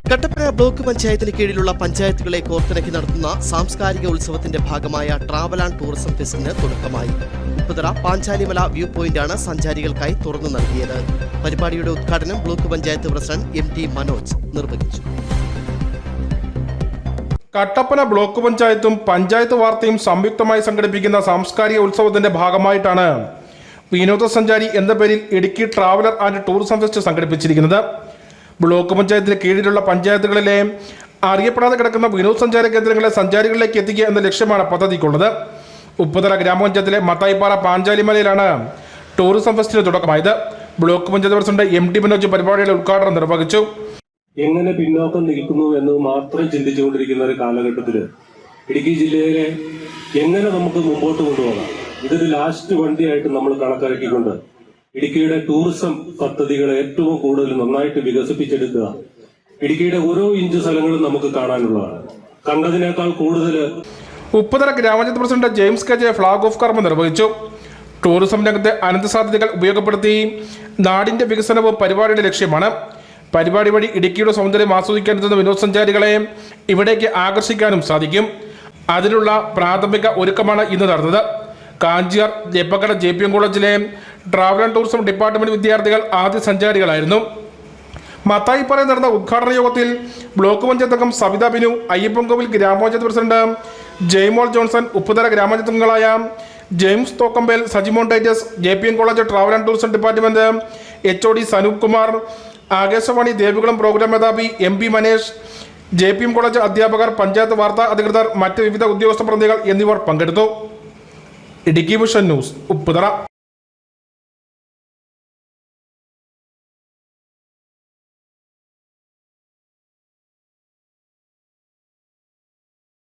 Kattappana block പഞ്ചായത്തിന് കീഴിലുള്ള പഞ്ചായത്തുകളെ കോർത്തിണക്കി നടത്തുന്ന സാംസ്കാരിക ഉത്സവത്തിന്റെ ഭാഗമായ ട്രാവൽ ആൻഡ് ടൂറിസം ഫെസ്റ്റിന് തുടക്കമായി. ഉപ്പുതറ പാഞ്ചാലിമല വ്യൂ പോയിന്റാണ് സഞ്ചാരികൾക്കായി തുറന്നു നൽകിയത്. പരിപാടിയുടെ ഉദ്ഘാടനം block panchayat president MT Manoj നിർവഹിച്ചു. കട്ടപ്പന ബ്ലോക്ക് പഞ്ചായത്തും പഞ്ചായത്ത് വാർത്തയും സംയുക്തമായി സംഘടിപ്പിക്കുന്ന സാംസ്കാരിക ഉത്സവത്തിന്റെ ഭാഗമായിട്ടാണ് വിനോദസഞ്ചാരി എന്ന പേരിൽ Idukki traveller and tourism fest സംഘടിപ്പിച്ചിരിക്കുന്നത്. ബ്ലോക്ക് പഞ്ചായത്തിന് കീഴിലുള്ള പഞ്ചായത്തുകളിലെ അറിയപ്പെടാതെ കിടക്കുന്ന വിനോദസഞ്ചാര കേന്ദ്രങ്ങളെ സഞ്ചാരികളിലേക്ക് എത്തിക്കുക എന്ന ലക്ഷ്യമാണ് പദ്ധതിക്കുള്ളത്. ഉപ്പുതറ ഗ്രാമപഞ്ചായത്തിലെ മത്തായിപ്പാറ പാഞ്ചാലിമലയിലാണ് ടൂറിസം ഫെസ്റ്റിന് തുടക്കമായത്. Block panchayat president MT Manoj പരിപാടിയുടെ ഉദ്ഘാടനം നിർവഹിച്ചു. എങ്ങനെ പിന്നോക്കം നിൽക്കുന്നു എന്ന് മാത്രം ചിന്തിച്ചുകൊണ്ടിരിക്കുന്ന ഒരു കാലഘട്ടത്തില് ഇടുക്കി ജില്ലയിലെ എങ്ങനെ നമുക്ക് മുമ്പോട്ട് കൊണ്ടുപോകാം, ഇതൊരു ലാസ്റ്റ് വണ്ടിയായിട്ട് നമ്മൾ കണക്കിറക്കിക്കൊണ്ട് ഇടുക്കിയുടെ ടൂറിസം പദ്ധതികളെ ഏറ്റവും കൂടുതൽ നന്നായിട്ട് വികസിപ്പിച്ചെടുക്കുക. ഇടുക്കിയുടെ ഓരോ ഇഞ്ച് സ്ഥലങ്ങളും നമുക്ക് കാണാനുള്ളതാണ്. കണ്ടതിനേക്കാൾ കൂടുതൽ ഉപ്പുതറ ഗ്രാമപഞ്ചായത്ത് president James KJ flag off കർമ്മം നിർവഹിച്ചു. ടൂറിസം രംഗത്തെ അനന്ത സാധ്യതകൾ ഉപയോഗപ്പെടുത്തി നാടിന്റെ വികസനവും പരിപാടിയുടെ ലക്ഷ്യമാണ്. പരിപാടി വഴി ഇടുക്കിയുടെ സൗന്ദര്യം ആസ്വദിക്കാനെത്തുന്ന വിനോദസഞ്ചാരികളെ ഇവിടേക്ക് ആകർഷിക്കാനും സാധിക്കും. അതിനുള്ള പ്രാഥമിക ഒരുക്കമാണ് ഇന്ന് നടന്നത്. കാഞ്ചിയാർ ജയപ്പക്കട JPM കോളേജിലെ ട്രാവൽ ആൻഡ് ടൂറിസം ഡിപ്പാർട്ട്മെന്റ് വിദ്യാർത്ഥികൾ ആദ്യ സഞ്ചാരികളായിരുന്നു. മത്തായിപ്പാറയിൽ നടന്ന ഉദ്ഘാടന യോഗത്തിൽ ബ്ലോക്ക് പഞ്ചായത്ത് അംഗം സവിത ബിനു, അയ്യപ്പൻകോവിൽ ഗ്രാമപഞ്ചായത്ത് പ്രസിഡന്റ് ജെയ്മോൾ ജോൺസൺ, ഉപ്പുതറ ഗ്രാമപഞ്ചായത്ത് അംഗങ്ങളായ James Thokkampel, Sajimon Titus, JPM college travel and tourism department HOD Sanoop Kumar, Akashvani Devikulam programme മേധാവി MP മനേഷ്, JPM കോളേജ് അധ്യാപകർ, പഞ്ചായത്ത് വാർത്താ അധികൃതർ, മറ്റ് വിവിധ ഉദ്യോഗസ്ഥ പ്രതിനിധികൾ എന്നിവർ പങ്കെടുത്തു. Idukki vision news, Upputhara.